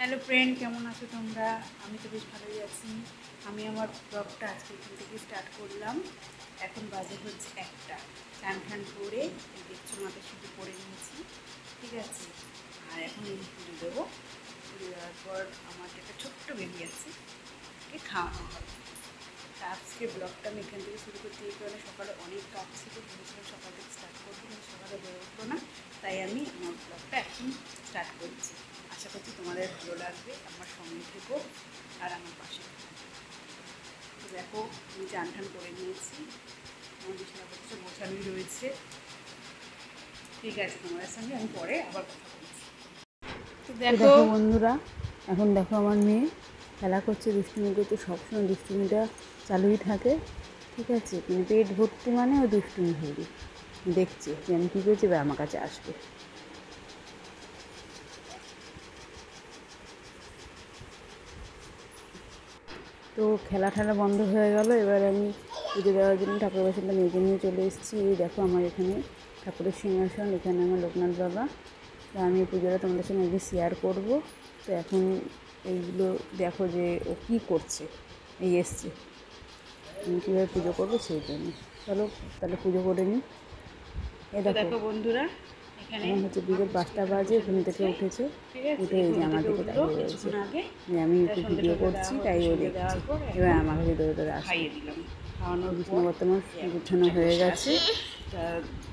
Hello friend, কেমন আছো তোমরা? আমি তো বেশ ভালোই আছি। আমি আমার ব্লগটা আজকে এখান থেকে স্টার্ট করলাম। এখন বাজে হচ্ছে 1টা। চান ঠান করে দেখছো মাথা শুধু করে নিয়েছি, ঠিক আছে। আর এখন এই পুজো দেবো। পুজো দেওয়ার পর আমার একটা ছোট্ট বেবি আছে, ওকে খাওয়ানো হবে। তা আজকে ব্লগটা আমি এখান থেকে শুরু করতে এই কারণে সকালে অনেক কাজ ছিল, ভেবেছিলাম সকাল থেকে স্টার্ট করবো, কিন্তু সকালে বেরো উঠলো না। তাই আমি আমার ব্লগটা এখন স্টার্ট করছি। আশা করছি তোমাদের ভালো লাগবে। আমার সঙ্গে থেকো আর আমার পাশে থেকো। তো দেখো, আমি চান ঠান করে নিয়েছি, আমার বিছানাপত্র গোছানোই রয়েছে। ঠিক আছে, তোমাদের সঙ্গে আমি পরে আবার কথা বলছি। তো দেখো বন্ধুরা, এখন দেখো আমার মেয়ে খেলা করছে, দুষ্টুমি করছে। সবসময় দুষ্টুমিটা চালুই থাকে, ঠিক আছে। কিন্তু পেট ভর্তি মানে ও দুষ্টুমি হয়ে দেখছে যে আমি কী করছি, এবার আমার কাছে আসবে। তো খেলা ঠেলা বন্ধ হয়ে গেল। এবার আমি পুজো দেওয়ার জন্য ঠাকুর বাসনটা মেজে নিয়ে চলে এসেছি। এই দেখো আমার এখানে ঠাকুরের সিংহাসন, এখানে আমার লোকনাথ বাবা। তো আমি পুজোটা তোমাদের সঙ্গে একদিন শেয়ার করবো। তো এখন এইগুলো দেখো যে ও কী করছে, এই এসছে, আমি কীভাবে পুজো করবো সেই জন্য। চলো তাহলে পুজো করে নিই। দেখো বন্ধুরা, এখন হচ্ছে বিকেল 5টা বাজে, ঘুম থেকে উঠেছে। উঠে এই যে আমার দিকে তাকিয়ে রয়েছে যে আমি একটু ভিডিও করছি, তাই ও দেখছে। এবার আমাকে ভিতরে ধরে খাইয়ে দিলাম। খাওয়ানোর বিছানাপত্র আমার গুছানো হয়ে গেছে। তা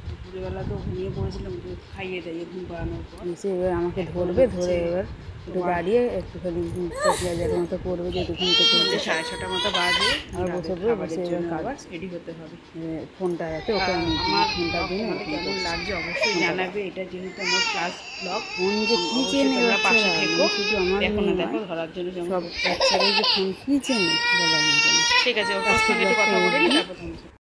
দুপুরবেলা তো ঘুমিয়ে পড়েছিলাম, খাইয়ে দেয় ঘুম পাড়ানোর পর। এসে এবার আমাকে ধরবে, ধরে এবার একটু দাঁড়িয়ে একটুখানি পেঁয়াজের মতো করবে, যে ঘুম থেকে 6:30 মতো বাজে। আবার বসে বসে আবার রেডি হতে হবে। ফোনটা আছে, ওকে আমি আমার ফোনটার জন্য কেমন লাগছে অবশ্যই জানাবে। এটা যেহেতু আমার ফার্স্ট ব্লগ, ফোন যে কী চেনে পাশে থেকো। শুধু আমার দেখো না, মেয়ে দেখো নয়, ধরার জন্য সব বাচ্চারাই যে ফোন কী চেনে বলার মতো না। ঠিক আছে, ওর সঙ্গে একটু কথা বলে নি, তারপর